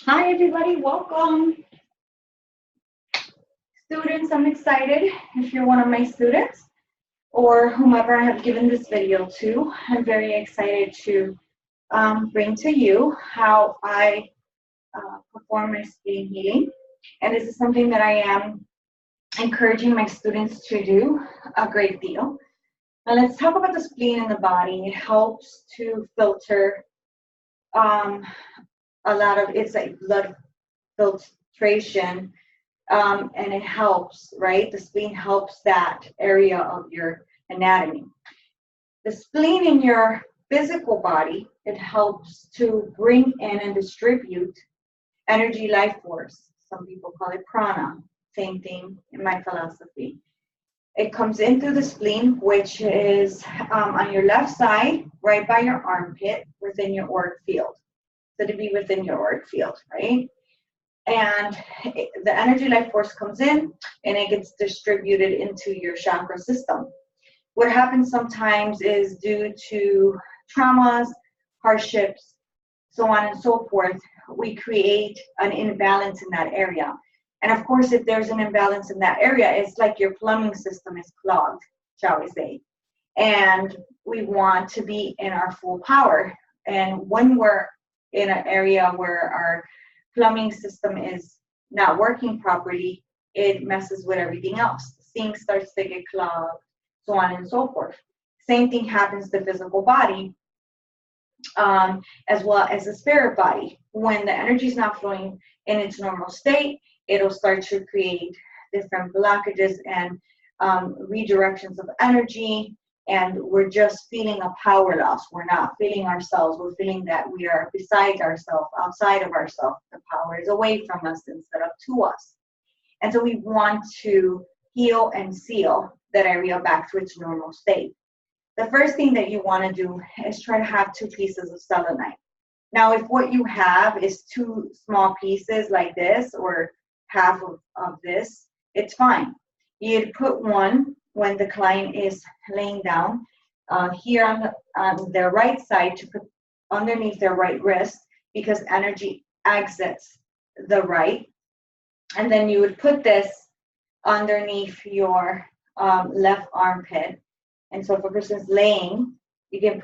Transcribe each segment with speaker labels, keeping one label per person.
Speaker 1: Hi everybody, welcome. Students, I'm excited if you're one of my students or whomever I have given this video to. I'm very excited to bring to you how I perform my spleen healing. And this is something that I am encouraging my students to do a great deal. Now let's talk about the spleen in the body. It helps to filter um, a lot of, it's like blood filtration. And it helps, right? The spleen helps that area of your anatomy. The spleen in your physical body, it helps to bring in and distribute energy life force. Some people call it prana. Same thing in my philosophy. It comes in through the spleen, which is on your left side, right by your armpit, within your auric field. So to be within your auric field, right? And the energy life force comes in and it gets distributed into your chakra system. What happens sometimes is due to traumas, hardships, so on and so forth, we create an imbalance in that area. And of course, if there's an imbalance in that area, it's like your plumbing system is clogged, shall we say. And we want to be in our full power. And when we're in an area where our plumbing system is not working properly, it messes with everything else. The sink starts to get clogged, so on and so forth. Same thing happens to the physical body, as well as the spirit body. When the energy is not flowing in its normal state, it'll start to create different blockages and redirections of energy. And we're just feeling a power loss. We're not feeling ourselves. We're feeling that we are beside ourselves, outside of ourselves. The power is away from us instead of to us. And so we want to heal and seal that area back to its normal state. The first thing that you want to do is try to have 2 pieces of selenite. Now, if what you have is 2 small pieces like this or half of this, it's fine. You'd put one when the client is laying down here on their right side to put underneath their right wrist because energy exits the right. And then you would put this underneath your left armpit. And so if a person's laying, you can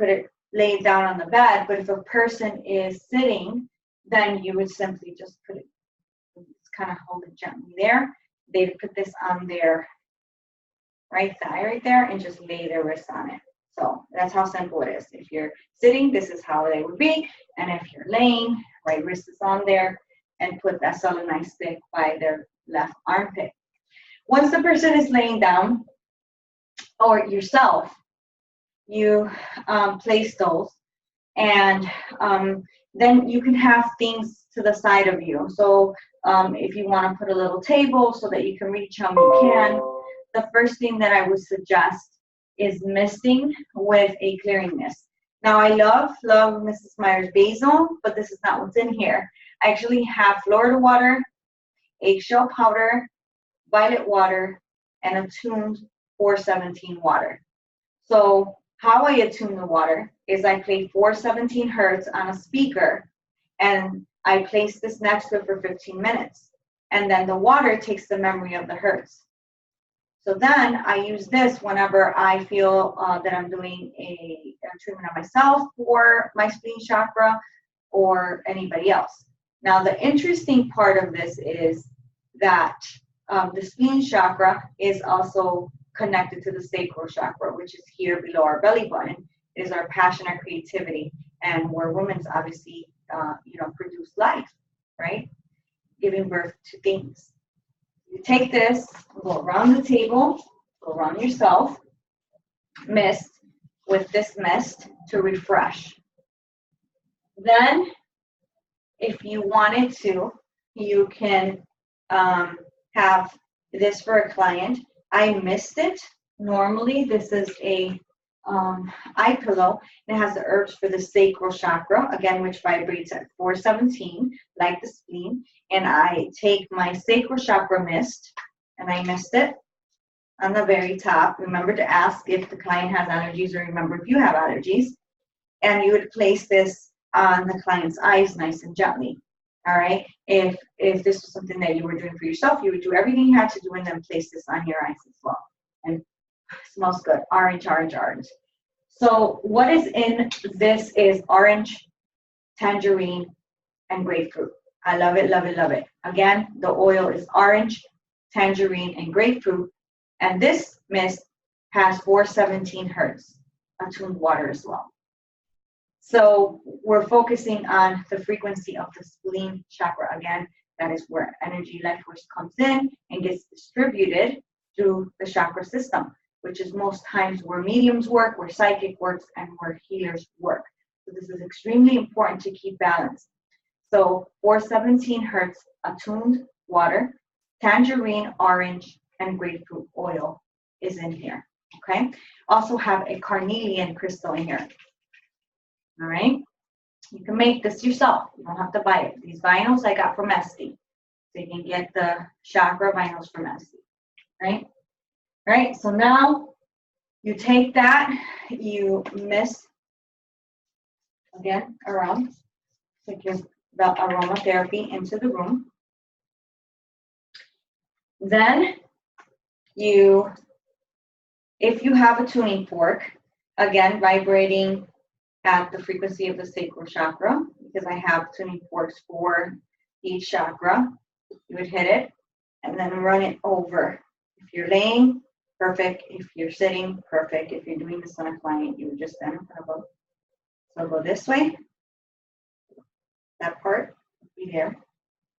Speaker 1: lay it down on the bed. But if a person is sitting, then you would simply just put it, kind of hold it gently there. They'd put this on their right thigh right there and just lay their wrist on it. So that's how simple it is. If you're sitting, this is how they would be. And if you're laying, right wrist is on there and put that selenite stick by their left armpit. Once the person is laying down, or yourself, you place those, and then you can have things to the side of you. So if you want to put a little table so that you can reach them, you can. The first thing that I would suggest is misting with a clearing mist. Now I love Mrs. Meyer's basil, but this is not what's in here. I actually have Florida water, eggshell powder, violet water, and attuned 417 water. So how I attune the water is I play 417 hertz on a speaker and I place this next to it for 15 minutes. And then the water takes the memory of the hertz. So then I use this whenever I feel that I'm doing a treatment on myself for my spleen chakra or anybody else. Now the interesting part of this is that the spleen chakra is also connected to the sacral chakra, which is here below our belly button. It is our passion, our creativity, and where women's obviously, produce life, right? Giving birth to things. You take this, go around the table, go around yourself, mist with this mist to refresh. Then, if you wanted to, you can have this for a client. I missed it. Normally, this is a eye pillow. It has the herbs for the sacral chakra, again, which vibrates at 417, like the spleen. And I take my sacral chakra mist, and I mist it on the very top. Remember to ask if the client has allergies, or remember if you have allergies. And you would place this on the client's eyes nice and gently. All right. If this was something that you were doing for yourself, you would do everything you had to do and then place this on your eyes as well. And it smells good. Orange, orange, orange. So what is in this is orange, tangerine, and grapefruit. I love it, love it, love it. Again, the oil is orange, tangerine, and grapefruit. And this mist has 417 hertz attuned water as well. So we're focusing on the frequency of the spleen chakra. Again, that is where energy life force comes in and gets distributed through the chakra system, which is most times where mediums work, where psychic works, and where healers work. So this is extremely important to keep balance. So 417 hertz attuned water, tangerine, orange, and grapefruit oil is in here. Okay. Also have a carnelian crystal in here. All right. You can make this yourself. You don't have to buy it. These vinyls I got from Esty. So you can get the chakra vinyls from Esty. Right. All right. So now you take that, you mist again around. Take the aromatherapy into the room. Then you, if you have a tuning fork, again, vibrating at the frequency of the sacral chakra, because I have tuning forks for each chakra, you would hit it and then run it over. If you're laying, perfect. If you're sitting, perfect. If you're doing this on a client, you would just stand in front of them. So go this way. That part will be there.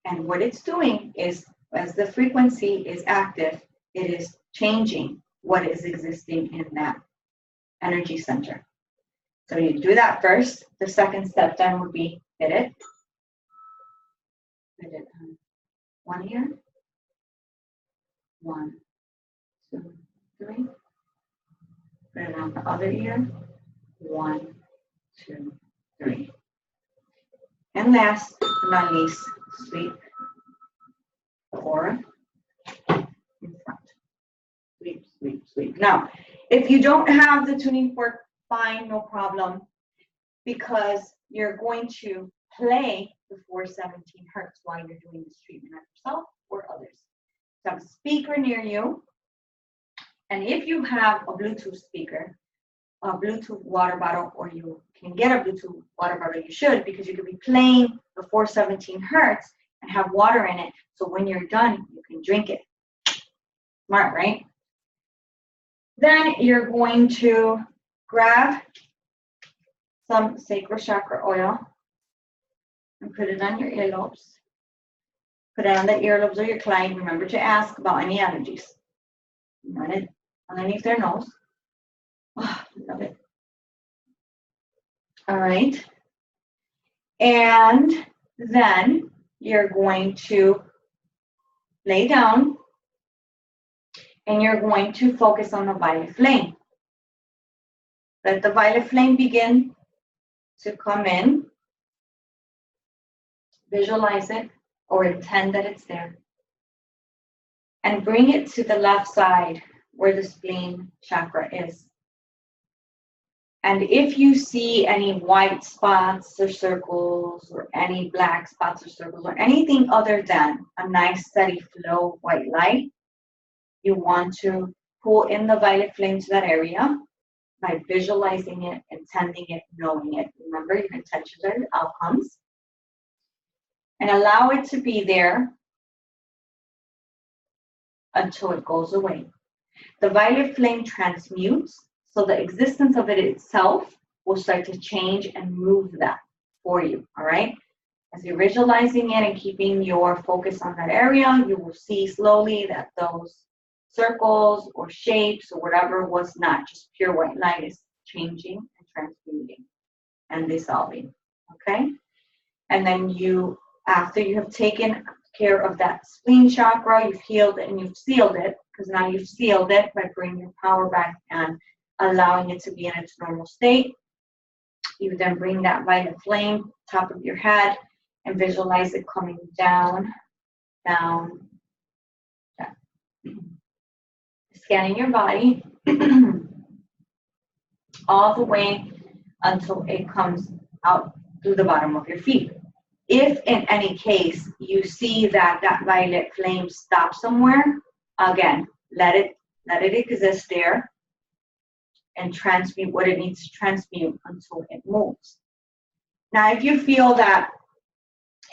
Speaker 1: And what it's doing is, as the frequency is active, it is changing what is existing in that energy center. So you do that first. The second step then would be hit it. Hit it on one ear. 1, 2, 3. Put it on the other ear. 1, 2, 3. And last but not least, sweep the aura in front. Sweep, sweep, sweep. Now, if you don't have the tuning fork, fine, no problem, because you're going to play the 417 hertz while you're doing this treatment on yourself or others. So have a speaker near you, and if you have a Bluetooth speaker, a Bluetooth water bottle, or you can get a Bluetooth water bottle, you should, because you could be playing the 417 hertz and have water in it, so when you're done, you can drink it. Smart, right? Then you're going to grab some sacral chakra oil and put it on your earlobes. Put it on the earlobes of your client. Remember to ask about any allergies. Run it underneath their nose. Oh, love it. All right. And then you're going to lay down and you're going to focus on the violet flame. Let the violet flame begin to come in. Visualize it or intend that it's there. And bring it to the left side where the spleen chakra is. And if you see any white spots or circles or any black spots or circles or anything other than a nice steady flow of white light, you want to pull in the violet flame to that area by visualizing it, intending it, knowing it. Remember, your intentions are your outcomes. And allow it to be there until it goes away. The violet flame transmutes, so the existence of it itself will start to change and move that for you, all right? As you're visualizing it and keeping your focus on that area, you will see slowly that those circles or shapes or whatever was not just pure white light is changing and transmuting and dissolving, okay? And then you, after you have taken care of that spleen chakra, you've healed it and you've sealed it, because now you've sealed it by bringing your power back and allowing it to be in its normal state. You then bring that violet flame top of your head and visualize it coming down, down, down. Scanning your body all the way until it comes out through the bottom of your feet. If in any case you see that that violet flame stops somewhere, again, let it exist there and transmute what it needs to transmute until it moves. Now, if you feel that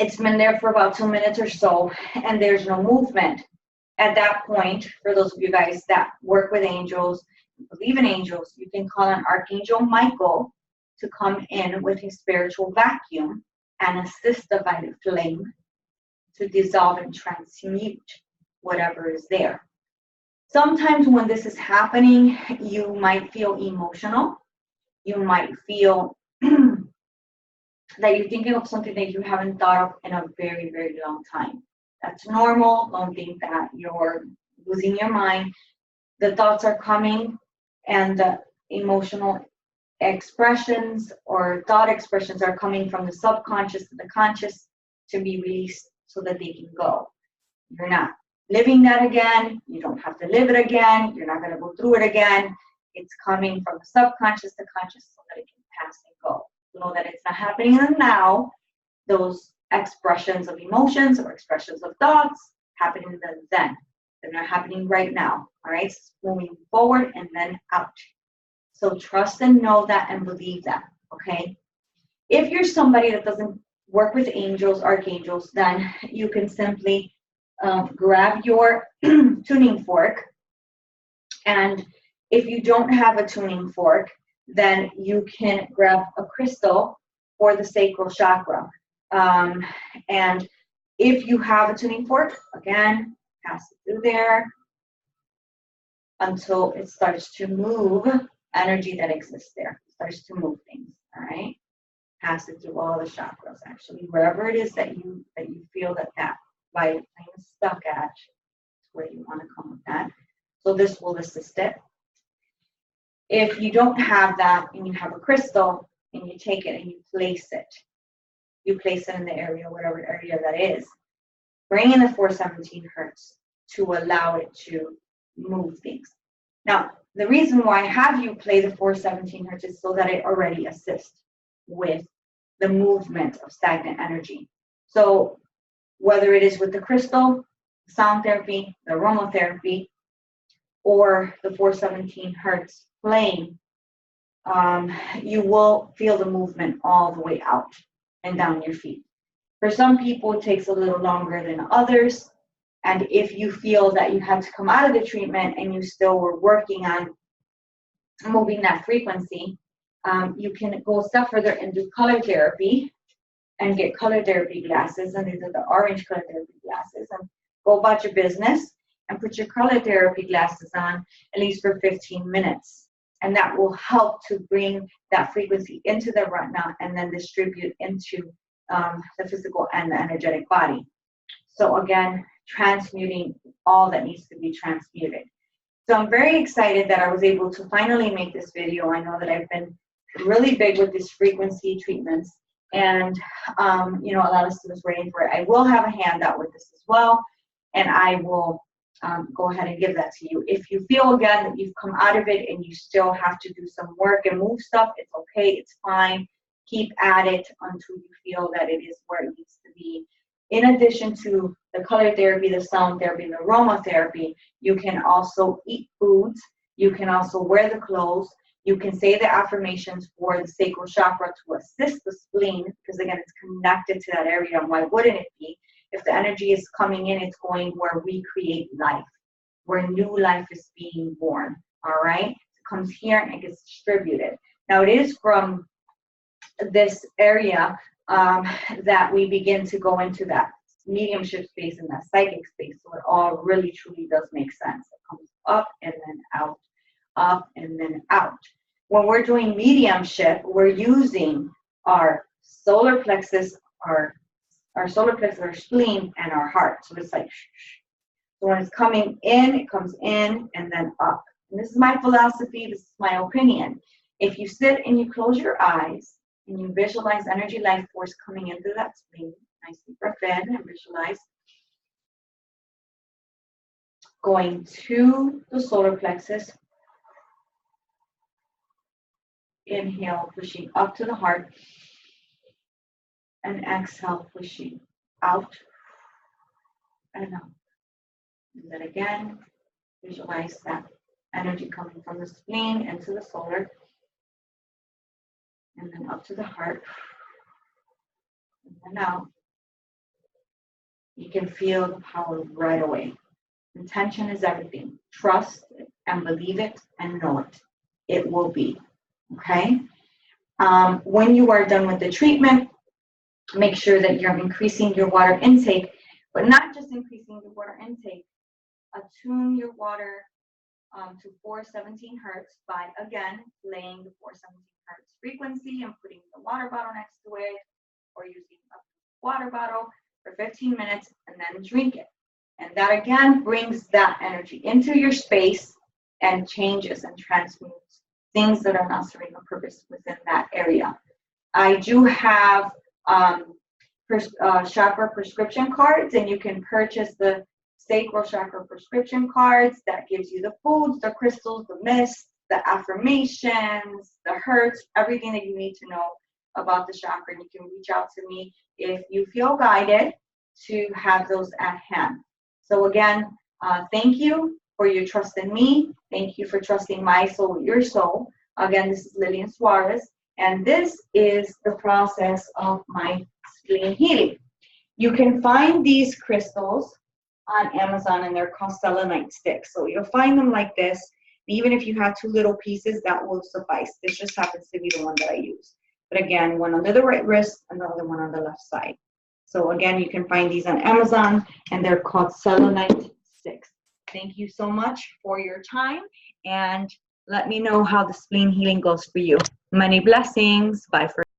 Speaker 1: it's been there for about 2 minutes or so and there's no movement, at that point, for those of you guys that work with angels, believe in angels, you can call on Archangel Michael to come in with his spiritual vacuum and assist the violet flame to dissolve and transmute whatever is there. Sometimes when this is happening, you might feel emotional. You might feel that you're thinking of something that you haven't thought of in a very, very long time. That's normal. Don't think that you're losing your mind. The thoughts are coming and the emotional expressions or thought expressions are coming from the subconscious to the conscious to be released so that they can go. You're not living that again. You don't have to live it again. You're not going to go through it again. It's coming from the subconscious to conscious so that it can pass and go. Know that it's not happening in the now. Those expressions of emotions or expressions of thoughts happening in the then. They're not happening right now. All right, it's moving forward and then out. So trust and know that and believe that. Okay. If you're somebody that doesn't work with angels, archangels, then you can simply grab your tuning fork. And if you don't have a tuning fork, then you can grab a crystal for the sacral chakra. And if you have a tuning fork, again, pass it through there until it starts to move energy that exists there. It starts to move things, all right? Pass it through all the chakras, actually. Wherever it is that you feel that violet flame is stuck at, it's where you want to come with that. So this will assist it. If you don't have that and you have a crystal and you take it and you place it in the area, whatever area that is, bring in the 417 hertz to allow it to move things. Now, the reason why I have you play the 417 hertz is so that it already assists with the movement of stagnant energy. So whether it is with the crystal, sound therapy, the aromatherapy, or the 417 hertz playing, you will feel the movement all the way out and down your feet. For some people, it takes a little longer than others. And if you feel that you had to come out of the treatment and you still were working on moving that frequency, you can go a step further and do color therapy and get color therapy glasses. And these are the orange color therapy glasses. And go about your business and put your color therapy glasses on at least for 15 minutes. And that will help to bring that frequency into the retina and then distribute into the physical and the energetic body. So again, transmuting all that needs to be transmuted. So I'm very excited that I was able to finally make this video. I know that I've been really big with these frequency treatments, and you know, a lot of students waiting for it. I will have a handout with this as well, and I will go ahead and give that to you. If you feel again that you've come out of it and you still have to do some work and move stuff, it's okay, it's fine. Keep at it until you feel that it is where it needs to be. In addition to the color therapy, the sound therapy, the aromatherapy, you can also eat foods. You can also wear the clothes. You can say the affirmations for the sacral chakra to assist the spleen, because again, it's connected to that area. And why wouldn't it be? If the energy is coming in, it's going where we create life, where new life is being born. All right? It comes here and it gets distributed. Now, it is from this area that we begin to go into that mediumship space and that psychic space. So it all really, truly does make sense. It comes up and then out, up and then out. When we're doing mediumship, we're using our solar plexus, our solar plexus, our spleen, and our heart. So it's like, so when it's coming in, it comes in and then up. And this is my philosophy. This is my opinion. If you sit and you close your eyes and you visualize energy, life force coming in through that spleen, nice deep breath in and visualize going to the solar plexus. Inhale, pushing up to the heart. And exhale, pushing out and up. And then again, visualize that energy coming from the spleen into the solar, and then up to the heart, and then out. You can feel the power right away. Intention is everything. Trust it and believe it and know it. It will be, okay? When you are done with the treatment, make sure that you're increasing your water intake, but not just increasing the water intake. Attune your water to 417 hertz by, again, playing the 417 hertz frequency and putting the water bottle next to it, or using a water bottle for 15 minutes and then drink it. And that again brings that energy into your space and changes and transmutes things that are not serving a purpose within that area. I do have chakra prescription cards, and you can purchase the sacral chakra prescription cards that gives you the foods, the crystals, the mist, the affirmations, the hertz, everything that you need to know about the chakra. And you can reach out to me if you feel guided to have those at hand. So again, thank you for your trust in me. Thank you for trusting my soul with your soul. Again, this is Lillian Suarez, and this is the process of my spleen healing. You can find these crystals on Amazon, and they're called selenite sticks. So you'll find them like this. Even if you have 2 little pieces, that will suffice. This just happens to be the one that I use. But again, one under the right wrist and the other one on the left side. So again, you can find these on Amazon, and they're called selenite sticks. Thank you so much for your time, and let me know how the spleen healing goes for you. Many blessings. Bye for